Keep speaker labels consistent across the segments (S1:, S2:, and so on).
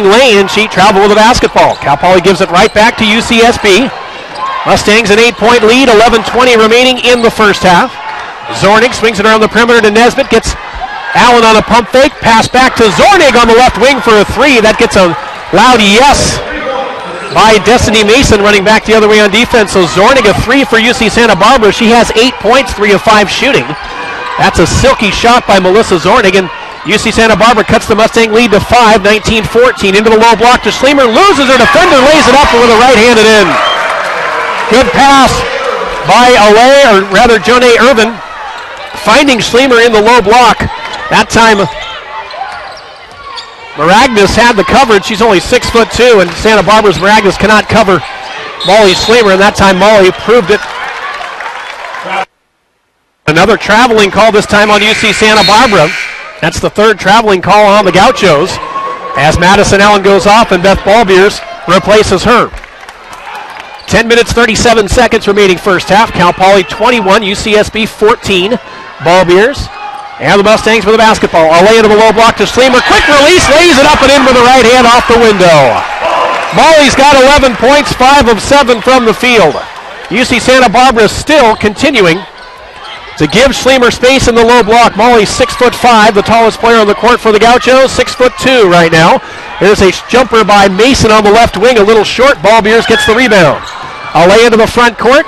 S1: lane, and she traveled with the basketball. Cal Poly gives it right back to UCSB. Mustangs an 8-point lead, 11:20 remaining in the first half. Zornig swings it around the perimeter to Nesbitt, gets Allen on a pump fake, pass back to Zornig on the left wing for a three. That gets a loud yes by Destiny Mason, running back the other way on defense. So Zornig a three for UC Santa Barbara. She has 8 points, 3 of 5 shooting. That's a silky shot by Melissa Zornig, and UC Santa Barbara cuts the Mustang lead to 5, 19-14. Into the low block to Schlemer, loses her defender, lays it up with a right-handed in. Good pass by Jonay Irvin, finding Schlemer in the low block. That time Maragnis had the coverage. She's only 6'2", and Santa Barbara's Maragnis cannot cover Molly Schlemer, and that time Molly proved it. Another traveling call, this time on UC Santa Barbara. That's the third traveling call on the Gauchos, as Madison Allen goes off and Beth Ballbeers replaces her. 10 minutes, 37 seconds remaining first half. Cal Poly 21, UCSB 14. Ballbeers and the Mustangs with the basketball. A lay into the low block to Schlemer. Quick release, lays it up and in with the right hand off the window. Molly's got 11 points, 5 of 7 from the field. UC Santa Barbara still continuing to give Schlemer space in the low block. Molly's 6'5", the tallest player on the court for the Gauchos, 6'2" right now. There's a jumper by Mason on the left wing, a little short. Ballbeers gets the rebound. A lay into the front court.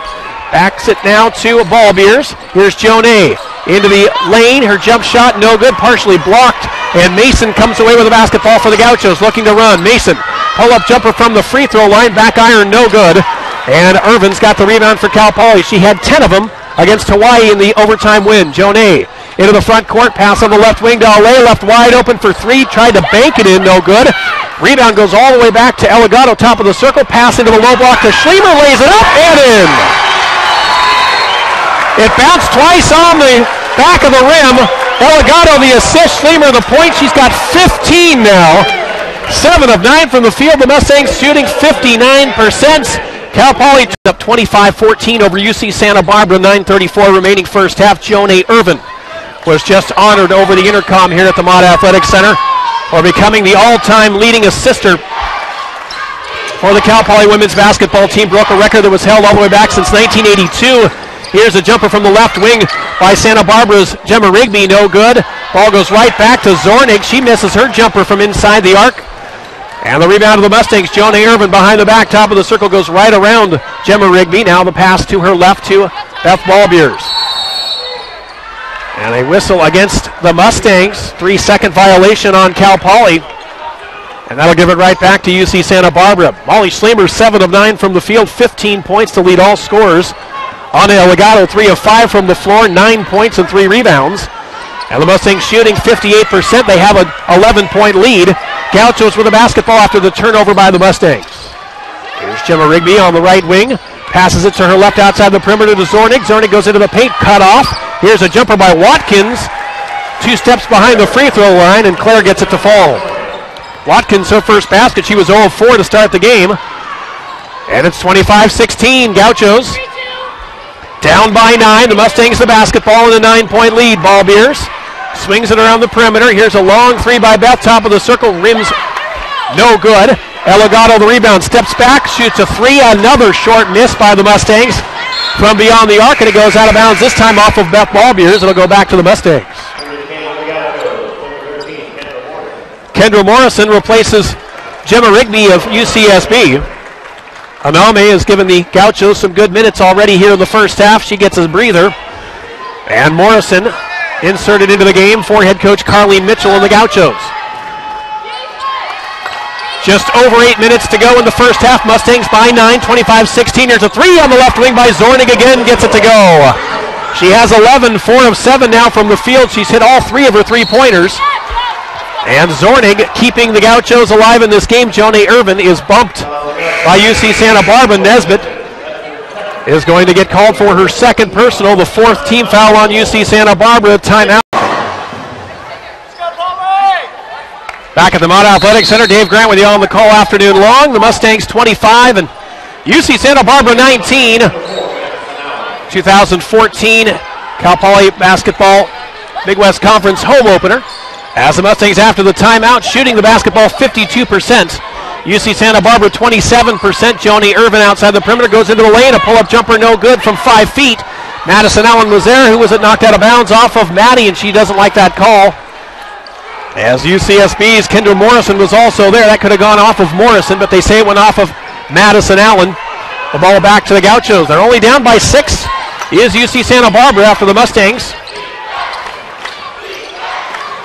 S1: Backs it now to Ballbeers. Here's Jonay into the lane. Her jump shot no good, partially blocked. And Mason comes away with the basketball for the Gauchos, looking to run. Mason, pull-up jumper from the free throw line. Back iron, no good. And Irvin's got the rebound for Cal Poly. She had 10 of them against Hawaii in the overtime win. Jonay into the front court. Pass on the left wing to Alay. Left wide open for three. Tried to bank it in, no good. Rebound goes all the way back to Elagato, top of the circle. Pass into the low block to Schlemer. Lays it up and in. It bounced twice on the back of the rim. Elagato the assist, Schlemer the point. She's got 15 now. 7 of 9 from the field. The Mustangs shooting 59%. Cal Poly up 25-14 over UC Santa Barbara. 9:34 remaining first half. Jonay Irvin was just honored over the intercom here at the Mott Athletic Center for becoming the all-time leading assister for the Cal Poly women's basketball team. Broke a record that was held all the way back since 1982. Here's a jumper from the left wing by Santa Barbara's Gemma Rigby, no good. Ball goes right back to Zornig. She misses her jumper from inside the arc. And the rebound of the Mustangs, Jonay Irvin behind the back, top of the circle, goes right around Gemma Rigby. Now the pass to her left to Beth Ballbeers. And a whistle against the Mustangs. 3-second violation on Cal Poly. And that'll give it right back to UC Santa Barbara. Molly Schlemer, 7 of 9 from the field, 15 points to lead all scorers. Ana Elagato, 3 of 5 from the floor, 9 points and 3 rebounds. And the Mustangs shooting 58%. They have an 11-point lead. Gauchos with the basketball after the turnover by the Mustangs. Here's Gemma Rigby on the right wing. Passes it to her left outside the perimeter to Zornig. Zornig goes into the paint, cut off. Here's a jumper by Watkins. 2 steps behind the free throw line, and Claire gets it to fall. Watkins, her first basket. She was 0 of 4 to start the game. And it's 25-16. Gauchos down by 9. The Mustangs the basketball in a 9-point lead. Ballbeers swings it around the perimeter. Here's a long three by Beth, top of the circle. Rims no good. Elagato the rebound, steps back, shoots a three. Another short miss by the Mustangs from beyond the arc, and it goes out of bounds, this time off of Beth Ballbeers. It'll go back to the Mustangs. Kendra Morrison replaces Gemma Rigby of UCSB. Aname has given the Gauchos some good minutes already here in the first half. She gets a breather. And Morrison inserted into the game for head coach Carleen Mitchell and the Gauchos. Just over 8 minutes to go in the first half. Mustangs by 9, 25-16. Here's a three on the left wing by Zornig again, gets it to go. She has 11, 4 of 7 now from the field. She's hit all 3 of her three-pointers. And Zornig keeping the Gauchos alive in this game. Jonay Irvin is bumped by UC Santa Barbara. Nesbitt is going to get called for her second personal, the 4th team foul on UC Santa Barbara. Timeout. Back at the Mott Athletic Center, Dave Grant with you on the call afternoon long. The Mustangs 25 and UC Santa Barbara 19. 2014 Cal Poly basketball Big West Conference home opener. As the Mustangs after the timeout, shooting the basketball 52%. UC Santa Barbara 27%. Joni Irvin outside the perimeter goes into the lane. A pull-up jumper no good from 5 feet. Madison Allen was there, who was knocked out of bounds off of Maddie, and she doesn't like that call. As UCSB's Kendra Morrison was also there. That could have gone off of Morrison, but they say it went off of Madison Allen. The ball back to the Gauchos. They're only down by 6. Is UC Santa Barbara after the Mustangs.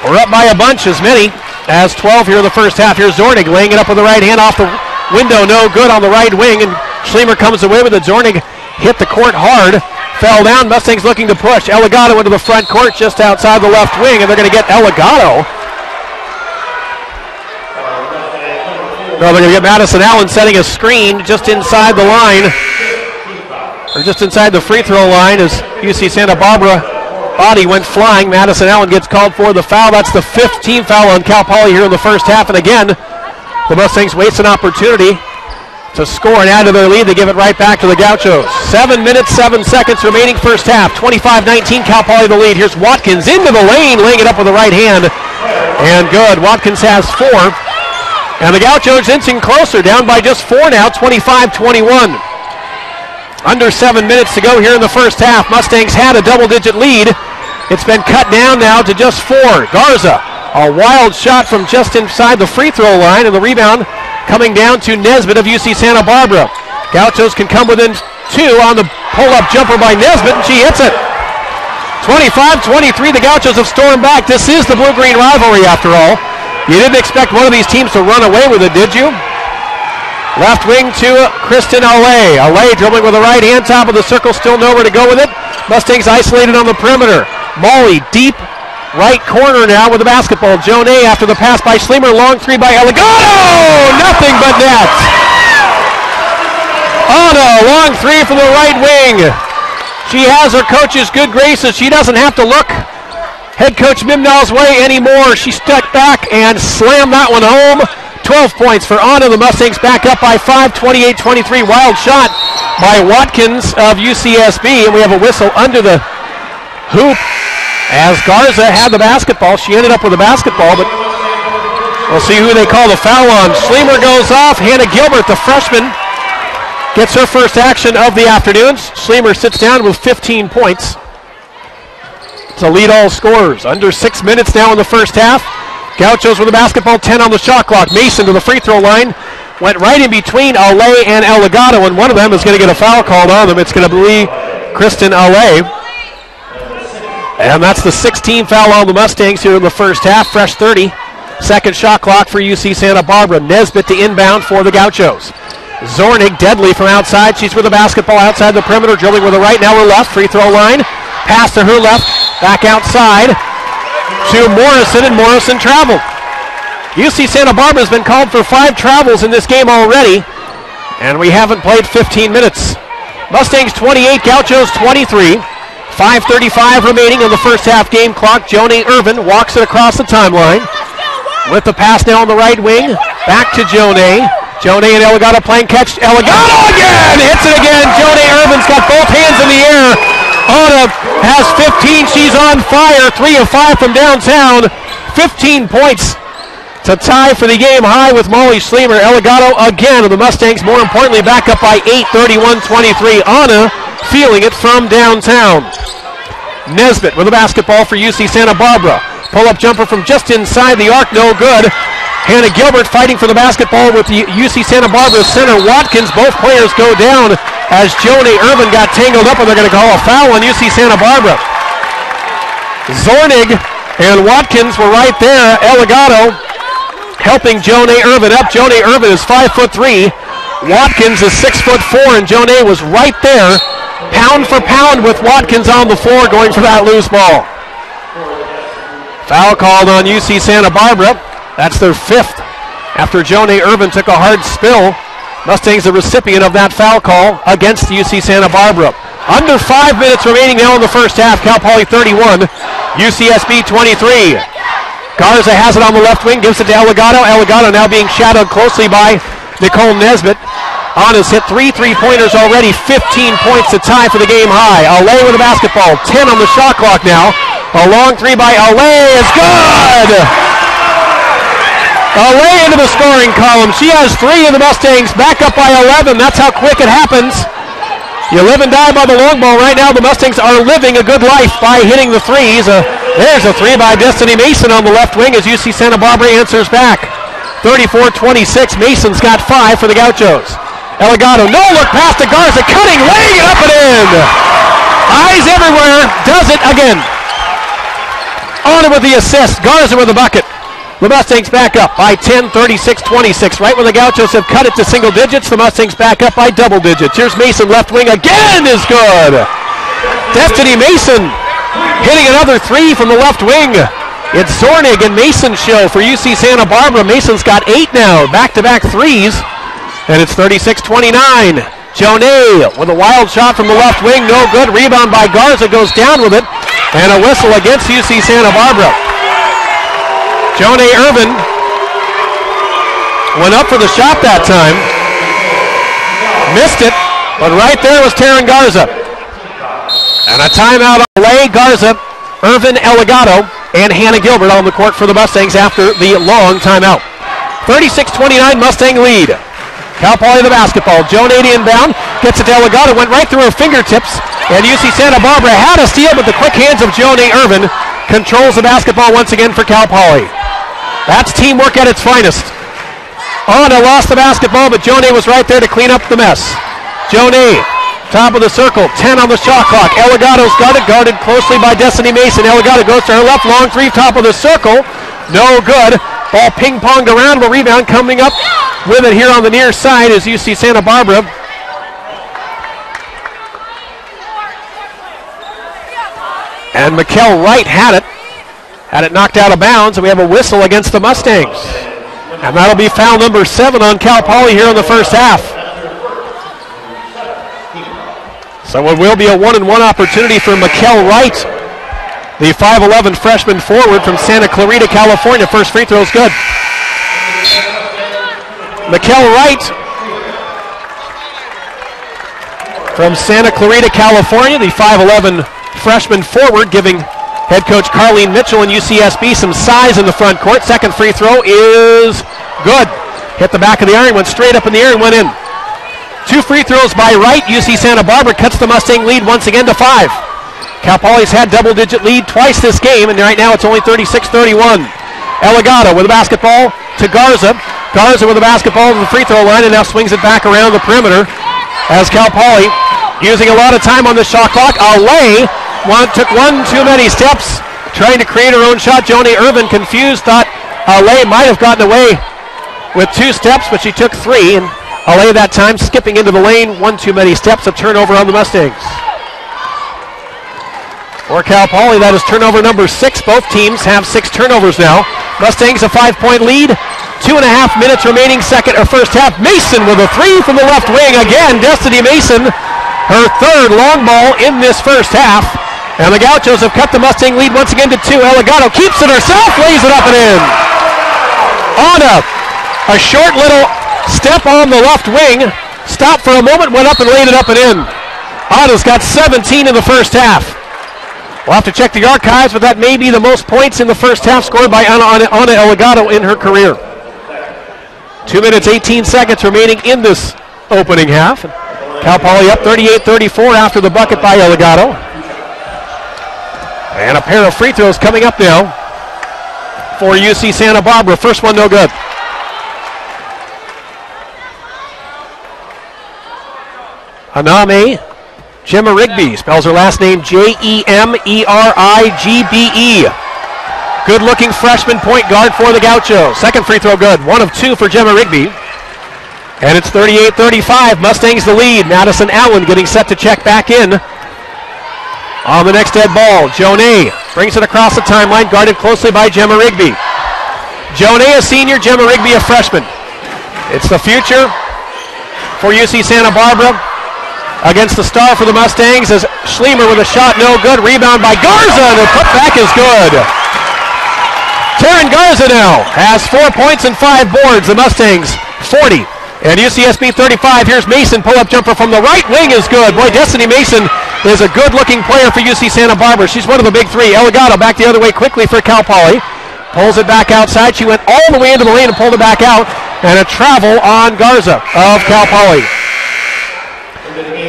S1: We're up by a bunch, as many as 12 here in the first half. Here's Zornig laying it up with the right hand off the window. No good on the right wing, and Schlemer comes away with it. Zornig hit the court hard, fell down. Mustangs looking to push. Elagato into the front court just outside the left wing, and they're going to get Elagato. No, they're going to get Madison Allen setting a screen just inside the line, or just inside the free throw line as UC Santa Barbara body went flying. Madison Allen gets called for the foul. That's the 5th team foul on Cal Poly here in the first half. And again, the Mustangs waste an opportunity to score and add to their lead. They give it right back to the Gauchos. 7 minutes, 7 seconds remaining first half. 25-19, Cal Poly the lead. Here's Watkins into the lane, laying it up with the right hand. And good. Watkins has 4. And the Gauchos inching closer, down by just 4 now, 25-21. Under 7 minutes to go here in the first half. Mustangs had a double-digit lead. It's been cut down now to just 4. Garza, a wild shot from just inside the free throw line, and the rebound coming down to Nesbitt of UC Santa Barbara. Gauchos can come within 2 on the pull-up jumper by Nesbitt, and she hits it. 25-23, the Gauchos have stormed back. This is the blue-green rivalry after all. You didn't expect one of these teams to run away with it, did you? Left wing to Kristen Alley. Alley dribbling with the right hand, top of the circle, still nowhere to go with it. Mustangs isolated on the perimeter. Molly deep right corner now with the basketball. Jonay after the pass by Schlemer. Long 3 by Elagato. Nothing but net. Anna, long 3 from the right wing. She has her coach's good graces. She doesn't have to look head coach Mimnall's way anymore. She stepped back and slammed that one home. 12 points for Anna. The Mustangs back up by 5, 28-23. Wild shot by Watkins of UCSB, and we have a whistle under the hoop as Garza had the basketball. She ended up with the basketball, but we'll see who they call the foul on. Schlemer goes off. Hannah Gilbert, the freshman, gets her first action of the afternoon. Schlemer sits down with 15 points to lead all scorers. Under 6 minutes now in the first half. Gauchos with the basketball, 10 on the shot clock. Mason to the free throw line. Went right in between Alley and Elagato, and one of them is going to get a foul called on them. It's going to be Kristen Alley. And that's the 16th foul on the Mustangs here in the first half. Fresh 30. Second shot clock for UC Santa Barbara. Nesbitt to inbound for the Gauchos. Zornig deadly from outside. She's with the basketball outside the perimeter, dribbling with the right, now her left. Free throw line. Pass to her left. Back outside to Morrison, and Morrison traveled. UC Santa Barbara has been called for 5 travels in this game already, and we haven't played 15 minutes. Mustangs 28, Gauchos 23. 5:35 remaining on the first half game clock. Joni Irvin walks it across the timeline with the pass now on the right wing. Back to Joni. Joni and Elagato playing catch. Elagato again! Hits it again. Joni Irvin's got both hands in the air. Anna has 15. She's on fire. 3 of 5 from downtown. 15 points to tie for the game high with Molly Schlemer. Elagato again, and the Mustangs, more importantly, back up by 8, 31-23. Anna feeling it from downtown. Nesbitt with the basketball for UC Santa Barbara. Pull-up jumper from just inside the arc, no good. Hannah Gilbert fighting for the basketball with the UC Santa Barbara center Watkins. Both players go down as Joni Irvin got tangled up, and they're going to call a foul on UC Santa Barbara. Zornig and Watkins were right there. Elagato helping Joni Irvin up. Joni Irvin is 5'3". Watkins is 6'4", and Joni was right there, pound for pound with Watkins on the floor, going for that loose ball. Foul called on UC Santa Barbara. That's their 5th after Joni Irvin took a hard spill. Mustangs the recipient of that foul call against UC Santa Barbara. Under 5 minutes remaining now in the first half. Cal Poly 31, UCSB 23. Garza has it on the left wing, gives it to Elagato. Elagato now being shadowed closely by Nicole Nesbitt. Anna's hit 3 3-pointers already, 15 points to tie for the game high. Alley with the basketball, 10 on the shot clock now. A long three by Alay is good. Alay into the scoring column. She has 3 and the Mustangs back up by 11. That's how quick it happens. You live and die by the long ball. Right now the Mustangs are living a good life by hitting the threes. There's a 3 by Destiny Mason on the left wing as UC Santa Barbara answers back. 34-26. Mason's got 5 for the Gauchos. Eligado, no look pass to Garza, cutting, laying it up and in. Eyes everywhere, does it again. On it with the assist, Garza with the bucket. The Mustangs back up by 10, 36-26. Right when the Gauchos have cut it to single digits, the Mustangs back up by double digits. Here's Mason, left wing again is good. Destiny Mason hitting another 3 from the left wing. It's Zornig and Mason show for UC Santa Barbara. Mason's got 8 now, back-to-back threes. And it's 36-29. Jonay with a wild shot from the left wing, no good. Rebound by Garza, goes down with it. And a whistle against UC Santa Barbara. Jonay Irvin went up for the shot that time. Missed it, but right there was Taryn Garza. And a timeout on Lay, Garza, Irvin, Eligado, and Hannah Gilbert on the court for the Mustangs after the long timeout. 36-29 Mustang lead. Cal Poly the basketball. Jonay inbound, gets it to Eligado, went right through her fingertips, and UC Santa Barbara had a steal, but the quick hands of Jonay Irvin controls the basketball once again for Cal Poly. That's teamwork at its finest. Anna lost the basketball, but Jonay was right there to clean up the mess. Jonay, top of the circle, 10 on the shot clock. Eligado's guarded closely by Destiny Mason. Eligado goes to her left, long 3, top of the circle. No good. Ball ping-ponged around, the rebound coming up with it here on the near side is UC Santa Barbara. And Mikkel Wright had it knocked out of bounds, and we have a whistle against the Mustangs. And that'll be foul number 7 on Cal Poly here in the first half. So it will be a 1-and-1 opportunity for Mikkel Wright, the 5'11 freshman forward from Santa Clarita, California. First free throw is good. Mikkel Wright from Santa Clarita, California, the 5'11 freshman forward, giving head coach Carlene Mitchell and UCSB some size in the front court. Second free throw is good. Hit the back of the iron, went straight up in the air and went in. 2 free throws by Wright. UC Santa Barbara cuts the Mustang lead once again to 5. Cal Poly's had double-digit lead twice this game, and right now it's only 36-31. Eligado with the basketball to Garza. Garza with the basketball to the free throw line and now swings it back around the perimeter as Cal Poly using a lot of time on the shot clock. Alay took 1 too many steps, trying to create her own shot. Jonay Irvin confused, thought Alay might have gotten away with 2 steps, but she took 3, and Alay that time skipping into the lane, 1 too many steps, a turnover on the Mustangs. For Cal Poly, that is turnover number 6. Both teams have 6 turnovers now. Mustangs a 5-point lead. 2.5 minutes remaining first half. Mason with a 3 from the left wing. Again, Destiny Mason, her 3rd long ball in this first half. And the Gauchos have cut the Mustang lead once again to 2. Eligado keeps it herself, lays it up and in. Anna, a short little step on the left wing. Stopped for a moment, went up and laid it up and in. Anna's got 17 in the first half. We'll have to check the archives, but that may be the most points in the first half scored by Anna Eligado in her career. 2 minutes, 18 seconds remaining in this opening half. Cal Poly up 38-34 after the bucket by Eligado. And a pair of free throws coming up now for UC Santa Barbara. First one no good. Haname Gemma Rigby spells her last name Jemerigbe. Good looking freshman point guard for the Gauchos. Second free throw good. 1 of 2 for Gemma Rigby. And it's 38-35. Mustangs the lead. Madison Allen getting set to check back in. On the next dead ball, Jonay brings it across the timeline, guarded closely by Gemma Rigby. Jonay a senior, Gemma Rigby a freshman. It's the future for UC Santa Barbara against the star for the Mustangs as Schlemer with a shot, no good. Rebound by Garza, and the putback is good. Taryn Garza now has 4 points and 5 boards. The Mustangs 40 and UCSB 35. Here's Mason, pull-up jumper from the right wing is good. Boy, Destiny Mason is a good-looking player for UC Santa Barbara. She's one of the big three. Elgato back the other way quickly for Cal Poly. Pulls it back outside. She went all the way into the lane and pulled it back out. And a travel on Garza of Cal Poly.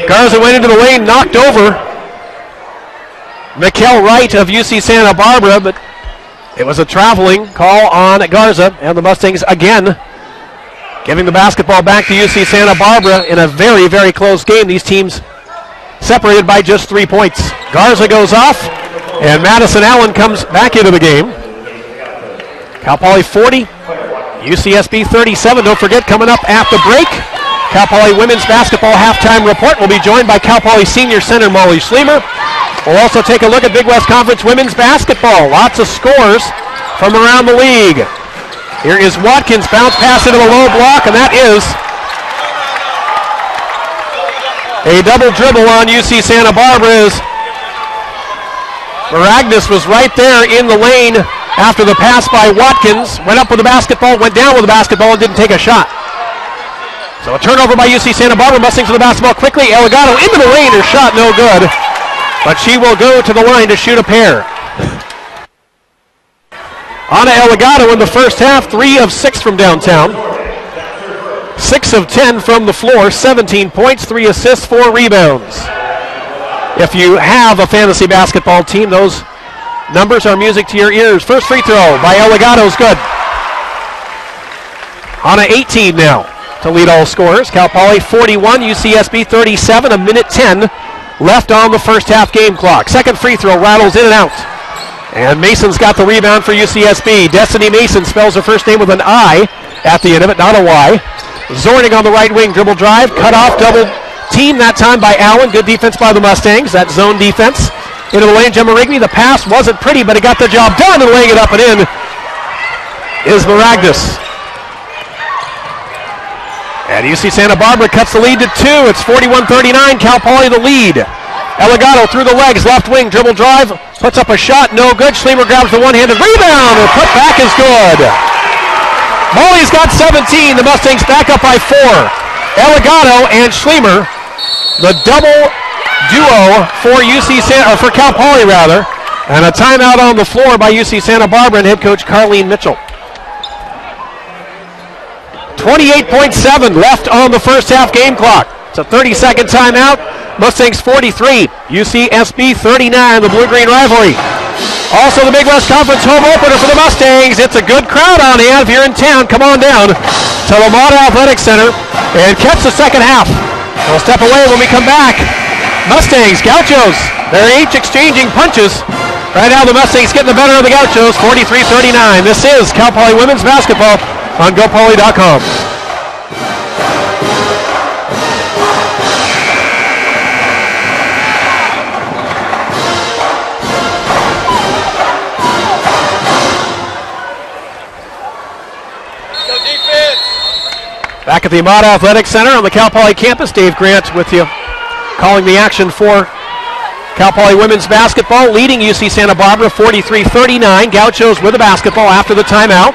S1: Garza went into the lane, knocked over Mikkel Wright of UC Santa Barbara, but it was a traveling call on Garza, and the Mustangs again giving the basketball back to UC Santa Barbara in a very, very close game. These teams separated by just 3 points. Garza goes off, and Madison Allen comes back into the game. Cal Poly 40, UCSB 37. Don't forget, coming up at the break, Cal Poly women's basketball halftime report will be joined by Cal Poly senior center Molly Schlemer. We'll also take a look at Big West Conference women's basketball. Lots of scores from around the league. Here is Watkins, bounce pass into the low block, and that is a double dribble on UC Santa Barbara. Maragnis was right there in the lane after the pass by Watkins. Went up with the basketball, went down with the basketball, and didn't take a shot. So a turnover by UC Santa Barbara. Mustangs with the basketball quickly. Elgato into the lane, her shot no good. But she will go to the line to shoot a pair. Anna Elgato in the first half, 3 of 6 from downtown. 6 of 10 from the floor, 17 points, 3 assists, 4 rebounds. If you have a fantasy basketball team, those numbers are music to your ears. First free throw by Elgato is good. Anna 18 now to lead all scorers. Cal Poly 41, UCSB 37, a minute 10 left on the first half game clock. Second free throw rattles in and out. And Mason's got the rebound for UCSB. Destiny Mason spells her first name with an I at the end of it, not a Y. Zornig on the right wing, dribble drive, cut off, double team that time by Allen. Good defense by the Mustangs, that zone defense. Into the lane, Gemma Rigby. The pass wasn't pretty, but it got the job done, and laying it up and in is Maragnis. And UC Santa Barbara cuts the lead to 2. It's 41-39, Cal Poly the lead. Elgato through the legs, left wing, dribble drive, puts up a shot, no good. Schlemer grabs the one-handed rebound, and put back is good. Molly's got 17, the Mustangs back up by 4. Elgato and Schlemer, the double duo for for Cal Poly rather, and a timeout on the floor by UC Santa Barbara and head coach Carlene Mitchell. 28.7 left on the first half game clock. It's a 30-second timeout. Mustangs 43, UCSB 39, the blue-green rivalry. Also the Big West Conference home opener for the Mustangs. It's a good crowd on hand. If you're in town, come on down to Lamada Athletic Center and catch the second half. We'll step away when we come back. Mustangs, Gauchos, they're each exchanging punches. Right now the Mustangs getting the better of the Gauchos, 43-39. This is Cal Poly women's basketball on GoPoly.com. Back at the Amada Athletic Center on the Cal Poly campus, Dave Grant with you, calling the action for Cal Poly women's basketball, leading UC Santa Barbara 43-39. Gauchos with the basketball after the timeout.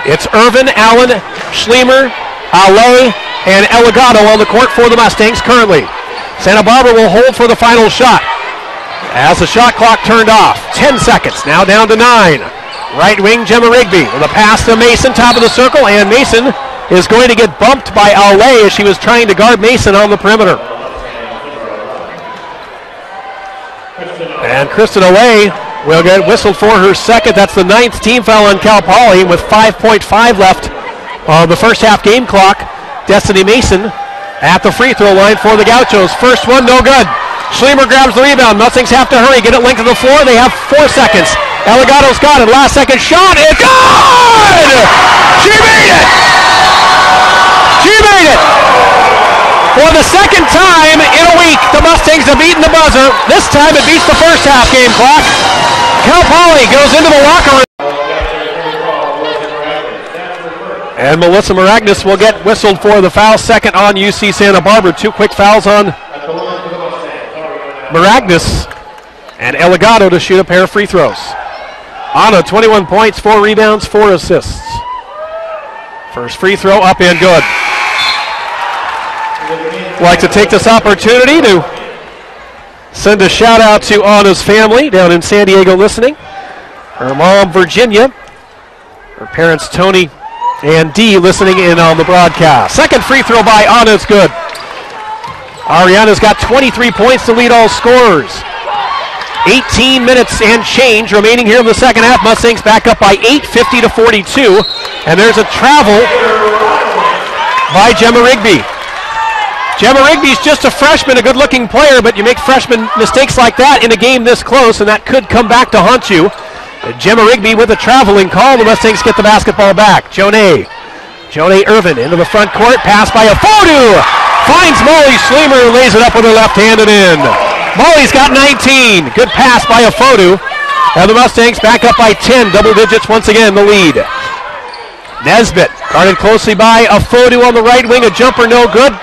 S1: It's Irvin, Allen, Schlemer, Ale, and Elgato on the court for the Mustangs currently. Santa Barbara will hold for the final shot as the shot clock turned off. 10 seconds, now down to 9. Right wing, Gemma Rigby with a pass to Mason, top of the circle, and Mason is going to get bumped by Ale as she was trying to guard Mason on the perimeter. And Kristen Ale will get whistled for her second. That's the 9th team foul on Cal Poly with 5.5 left on the first half game clock. Destiny Mason at the free throw line for the Gauchos. First one, no good. Schlemer grabs the rebound. Mustangs have to hurry, get it linked to the floor. They have 4 seconds. Elgato's got it. Last second shot. It's good! She made it! She made it! For the second time in a week, the Mustangs have beaten the buzzer. This time it beats the first half game clock. Cal Poly goes into the locker room. And Melissa Maragnis will get whistled for the foul, second on UC Santa Barbara. 2 quick fouls on Maragnis and Elgato to shoot a pair of free throws. Anna, 21 points, 4 rebounds, 4 assists. First free throw up and good. I'd like to take this opportunity to Send a shout out to Anna's family down in San Diego listening. Her mom, Virginia. Her parents, Tony and Dee, listening in on the broadcast. Second free throw by Anna is good. Ariana's got 23 points to lead all scorers. 18 minutes and change remaining here in the second half. Mustangs back up by 8, 50-42. And there's a travel by Gemma Rigby. Gemma Rigby's just a freshman, a good-looking player, but you make freshman mistakes like that in a game this close, and that could come back to haunt you. Gemma Rigby with a traveling call. The Mustangs get the basketball back. Jonay Irvin into the front court. Pass by Afodu. Finds Molly Schlemer, who lays it up with her left hand and in. Molly's got 19. Good pass by Afodu. And the Mustangs back up by 10. Double digits once again, the lead. Nesbitt guarded closely by Afodu on the right wing. A jumper no good.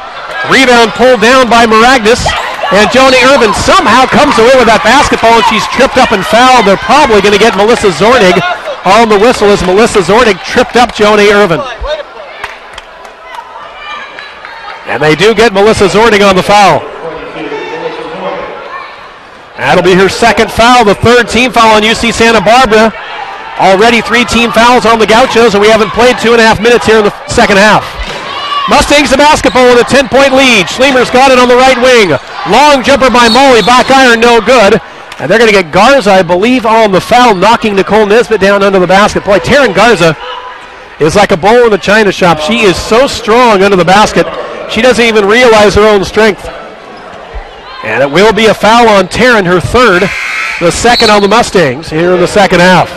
S1: Rebound pulled down by Maragnis. And Jonay Irvin somehow comes away with that basketball, and she's tripped up and fouled. They're probably going to get Melissa Zornig on the whistle as Melissa Zornig tripped up Jonay Irvin. And they do get Melissa Zornig on the foul. That'll be her second foul, the third team foul on UC Santa Barbara. Already 3 team fouls on the Gauchos, and we haven't played 2.5 minutes here in the second half. Mustangs the basketball with a 10-point lead. Schlemer's got it on the right wing. Long jumper by Molly, back iron, no good. And they're going to get Garza, I believe, on the foul, knocking Nicole Nesbitt down under the basket. Boy, Taryn Garza is like a bull in a china shop. She is so strong under the basket, she doesn't even realize her own strength. And it will be a foul on Taryn, her third, the second on the Mustangs here in the second half.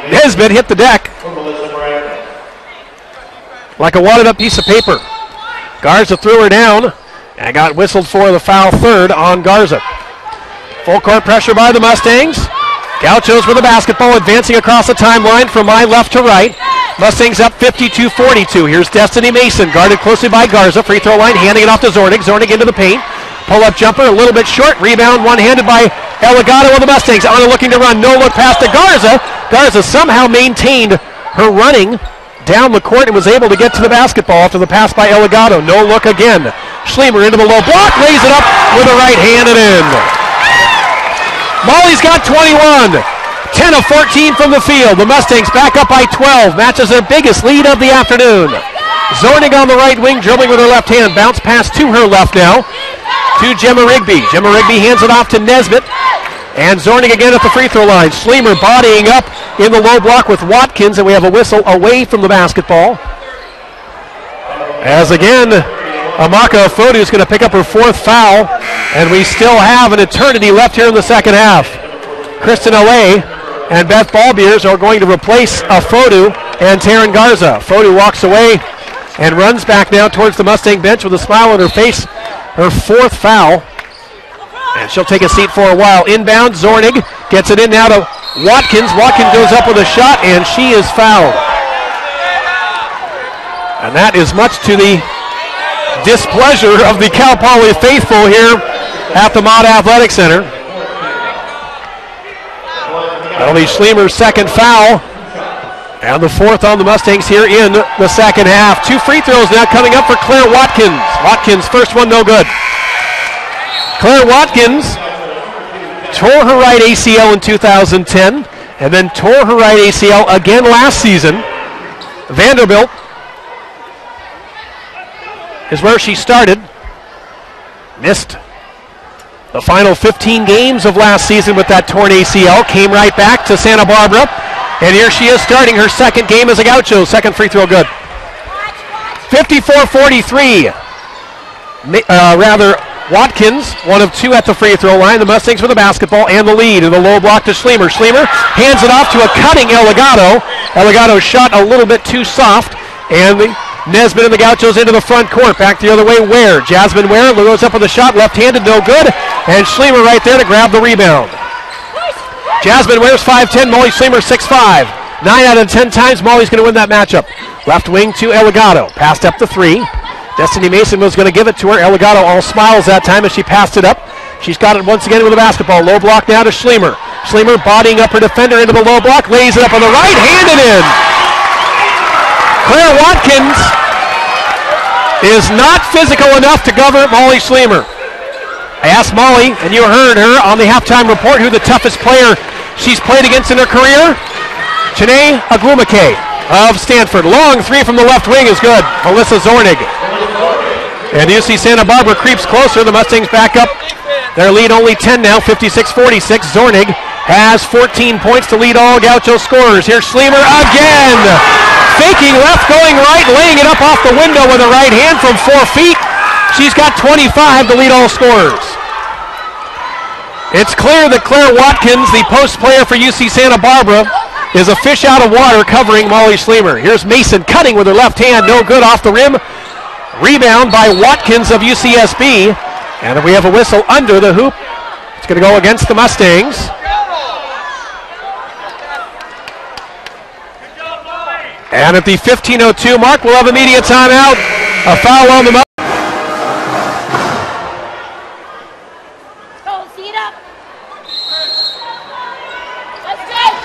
S1: Nesbitt hit the deck like a wadded up piece of paper. Garza threw her down and got whistled for the foul, third on Garza. Full court pressure by the Mustangs. Gauchos with the basketball, advancing across the timeline from my left to right. Mustangs up 52-42. Here's Destiny Mason, guarded closely by Garza. Free throw line, handing it off to Zornig. Zornig into the paint. Pull-up jumper, a little bit short. Rebound, one-handed by Eligado of the Mustangs. Anna looking to run, no look pass to Garza. Garza somehow maintained her running down the court and was able to get to the basketball after the pass by Eligado. No look again. Schlemer into the low block, lays it up with the right hand and in. Molly's got 21. 10 of 14 from the field. The Mustangs back up by 12. Matches their biggest lead of the afternoon. Zornig on the right wing, dribbling with her left hand. Bounce pass to her left now to Gemma Rigby. Gemma Rigby hands it off to Nesbitt. And Zornig again at the free throw line. Schlemer bodying up in the low block with Watkins, and we have a whistle away from the basketball. As again, Amaka Afodu is going to pick up her fourth foul, and we still have an eternity left here in the second half. Kristen Alley and Beth Ballbeers are going to replace Afodu and Taryn Garza. Afodu walks away and runs back now towards the Mustang bench with a smile on her face. Her fourth foul. And she'll take a seat for a while. Inbound, Zornig gets it in now to Watkins. Watkins goes up with a shot, and she is fouled. And that is much to the displeasure of the Cal Poly faithful here at the Mott Athletic Center. That'll be Schlemer's second foul, and the fourth on the Mustangs here in the second half. 2 free throws now coming up for Claire Watkins. Watkins, first one no good. Claire Watkins tore her right ACL in 2010 and then tore her right ACL again last season. Vanderbilt is where she started. Missed the final 15 games of last season with that torn ACL. Came right back to Santa Barbara. And here she is starting her second game as a Gaucho. Second free throw good. 54-43. Watkins, 1 of 2 at the free throw line. The Mustangs with the basketball and the lead in the low block to Schlemer. Schlemer hands it off to a cutting Eligado. Eligado's shot a little bit too soft. And the Nesbitt and the Gauchos into the front court. Back the other way, Ware. Jasmine Ware goes up with a shot, left-handed, no good. And Schlemer right there to grab the rebound. Jasmine Ware's 5'10", Molly Schlemer 6'5". 9 out of 10 times Molly's going to win that matchup. Left wing to Eligado. Passed up the 3. Destiny Mason was going to give it to her. Eligado all smiles that time as she passed it up. She's got it once again with the basketball. Low block now to Schlemer. Schlemer bodying up her defender into the low block. Lays it up on the right, handed in. Claire Watkins is not physical enough to cover Molly Schlemer. I asked Molly, and you heard her on the halftime report, who the toughest player she's played against in her career. Chene Agumake of Stanford. Long three from the left wing is good. Melissa Zornig. And UC Santa Barbara creeps closer. The Mustangs back up. Their lead only 10 now, 56-46. Zornig has 14 points to lead all Gaucho scorers. Here's Schlemer again. Faking left, going right, laying it up off the window with a right hand from 4 feet. She's got 25 to lead all scorers. It's clear that Claire Watkins, the post player for UC Santa Barbara, is a fish out of water covering Molly Schlemer. Here's Mason cutting with her left hand, no good off the rim. Rebound by Watkins of UCSB. And if we have a whistle under the hoop, it's going to go against the Mustangs. And at the 15:02 mark, we'll have a media timeout. A foul on the Mustangs.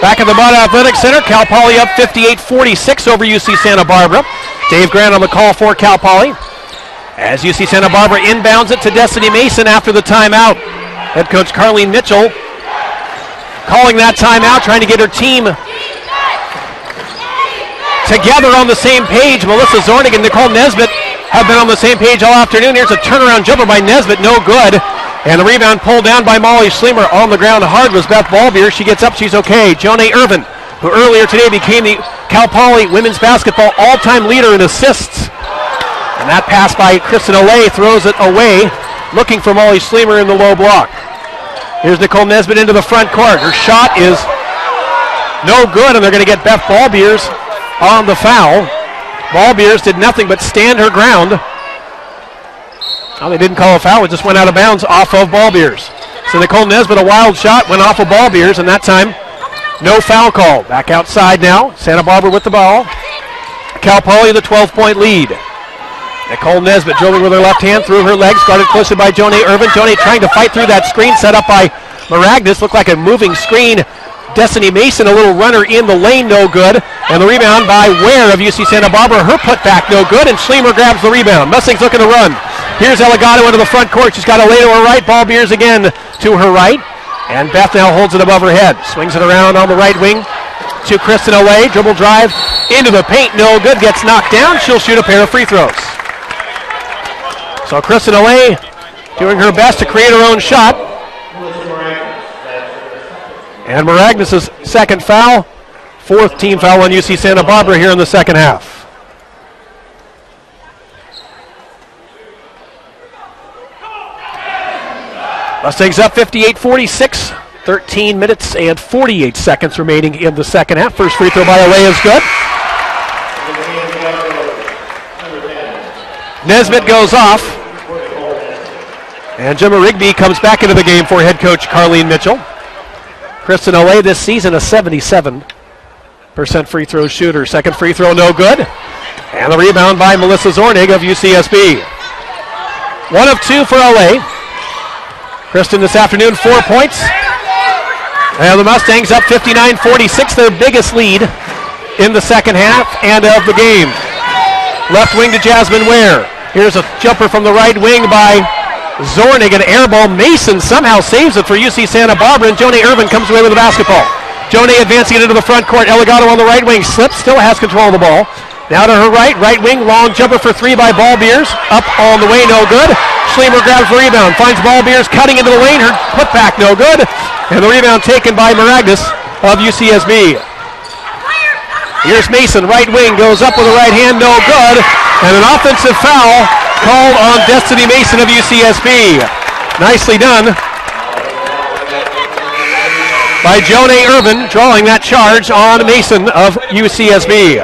S1: Back at the Mud Athletic Center, Cal Poly up 58-46 over UC Santa Barbara. Dave Grant on the call for Cal Poly. As UC Santa Barbara inbounds it to Destiny Mason after the timeout. Head coach Carleen Mitchell calling that timeout, trying to get her team together on the same page. Melissa Zornig and Nicole Nesbitt have been on the same page all afternoon. Here's a turnaround jumper by Nesbitt, no good. And the rebound pulled down by Molly Schlemer. On the ground hard was Beth Ballbeer. She gets up, she's okay. Jonay Irvin, who earlier today became the Cal Poly women's basketball all-time leader in assists. And that pass by Kristen Alley throws it away, looking for Molly Schlemer in the low block. Here's Nicole Nesbitt into the front court. Her shot is no good, and they're going to get Beth Ballbeers on the foul. Ballbeers did nothing but stand her ground. Oh, they didn't call a foul. It just went out of bounds off of Ballbeers. So Nicole Nesbitt, a wild shot, went off of Ballbeers, and that time, no foul call. Back outside now. Santa Barbara with the ball. Cal Poly, the 12-point lead. Nicole Nesbitt dribbling with her left hand through her legs, guarded closely by Jonay Irvin. Jonay trying to fight through that screen set up by Maragnis. Looked like a moving screen. Destiny Mason, a little runner in the lane, no good. And the rebound by Ware of UC Santa Barbara. Her putback, no good, and Schlemer grabs the rebound. Mustangs looking to run. Here's Elagato into the front court. She's got a lay to her right. Ballbeers again to her right. And Beth now holds it above her head. Swings it around on the right wing to Kristen Alley. Dribble drive into the paint, no good. Gets knocked down. She'll shoot a pair of free throws. So Kristen Alley doing her best to create her own shot. And Maragnis' second foul. Fourth team foul on UC Santa Barbara here in the second half. Mustangs up 58-46. 13 minutes and 48 seconds remaining in the second half. First free throw by Alley is good. Nesbitt goes off. And Gemma Rigby comes back into the game for head coach Carleen Mitchell. Kristen Alley this season a 77% free throw shooter. Second free throw no good. And the rebound by Melissa Zornig of UCSB. 1 of 2 for Alley. Kristen this afternoon 4 points. And the Mustangs up 59-46, their biggest lead in the second half and of the game. Left wing to Jasmine Ware. Here's a jumper from the right wing by Zornig, an air ball. Mason somehow saves it for UC Santa Barbara, and Jonay Irvin comes away with the basketball. Jonay advancing it into the front court. Elagato on the right wing, slips, still has control of the ball. Now to her right wing, long jumper for 3 by Ballbeers. Up on the way, no good. Schlemer grabs the rebound, finds Ballbeers cutting into the lane. Her putback, no good. And the rebound taken by Maragnis of UCSB. Here's Mason, right wing, goes up with the right hand, no good. And an offensive foul called on Destiny Mason of UCSB. Nicely done by Jonay Irvin, drawing that charge on Mason of UCSB.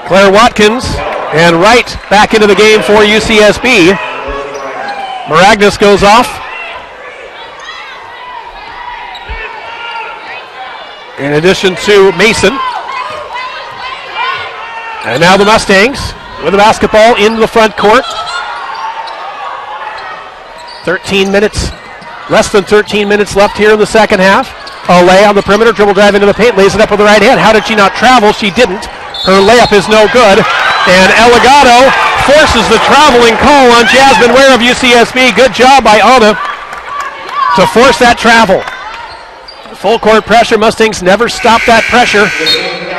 S1: Claire Watkins and Wright back into the game for UCSB. Maragnis goes off. In addition to Mason. And now the Mustangs with the basketball into the front court. 13 minutes, less than 13 minutes left here in the second half. Alley on the perimeter, dribble drive into the paint, lays it up with the right hand. How did she not travel? She didn't. Her layup is no good. And Elagato forces the traveling call on Jasmine Ware of UCSB. Good job by Anna to force that travel. Full court pressure. Mustangs never stop that pressure.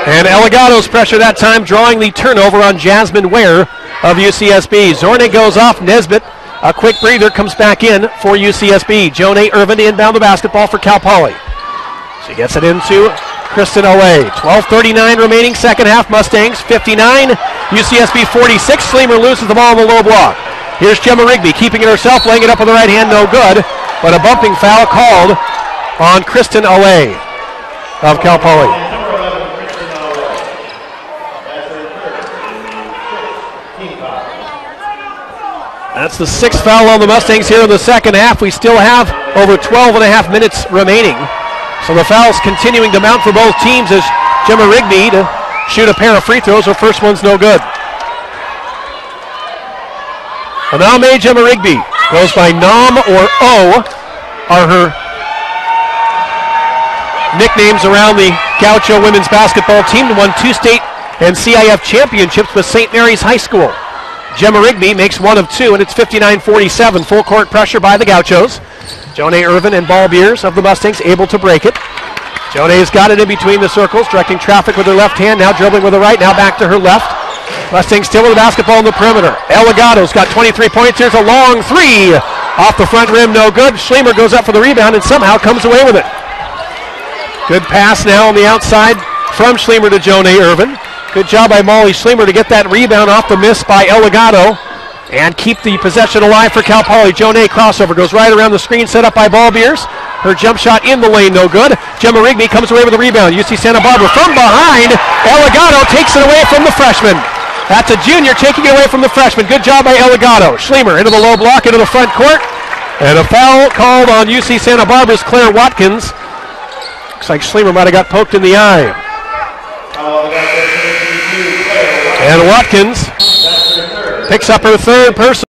S1: And Eligato's pressure that time, drawing the turnover on Jasmine Ware of UCSB. Zornig goes off. Nesbitt, a quick breather, comes back in for UCSB. Jonay Irvin to inbound the basketball for Cal Poly. She gets it into Kristen Olay. 12:39 remaining, second half. Mustangs 59, UCSB 46. Schlemer loses the ball on the low block. Here's Gemma Rigby keeping it herself, laying it up with the right hand, no good. But a bumping foul called on Kristen Olay of Cal Poly. That's the sixth foul on the Mustangs here in the second half. We still have over 12 and a half minutes remaining. So the fouls continuing to mount for both teams as Gemma Rigby to shoot a pair of free throws. Her first one's no good. And now Gemma Rigby goes by Nom or O are her nicknames around the Gaucho women's basketball team. Won 2 state and CIF championships with St. Mary's High School. Gemma Rigby makes 1 of 2, and it's 59-47. Full court pressure by the Gauchos. Jonay Irvin and Ball Beers of the Mustangs able to break it. Jonay's got it in between the circles, directing traffic with her left hand, now dribbling with the right, now back to her left. Mustangs still with the basketball on the perimeter. Eligato's got 23 points. Here's a long three. Off the front rim, no good. Schlemer goes up for the rebound and somehow comes away with it. Good pass now on the outside from Schlemer to Jonay Irvin. Good job by Molly Schlemer to get that rebound off the miss by Eligato and keep the possession alive for Cal Poly. Jonay crossover goes right around the screen set up by Ball Beers. Her jump shot in the lane, no good. Gemma Rigby comes away with the rebound. UC Santa Barbara from behind. Eligato takes it away from the freshman. That's a junior taking it away from the freshman. Good job by Eligato. Schlemer into the low block, into the front court. And a foul called on UC Santa Barbara's Claire Watkins. Looks like Schlemer might have got poked in the eye. And Watkins picks up her third personal.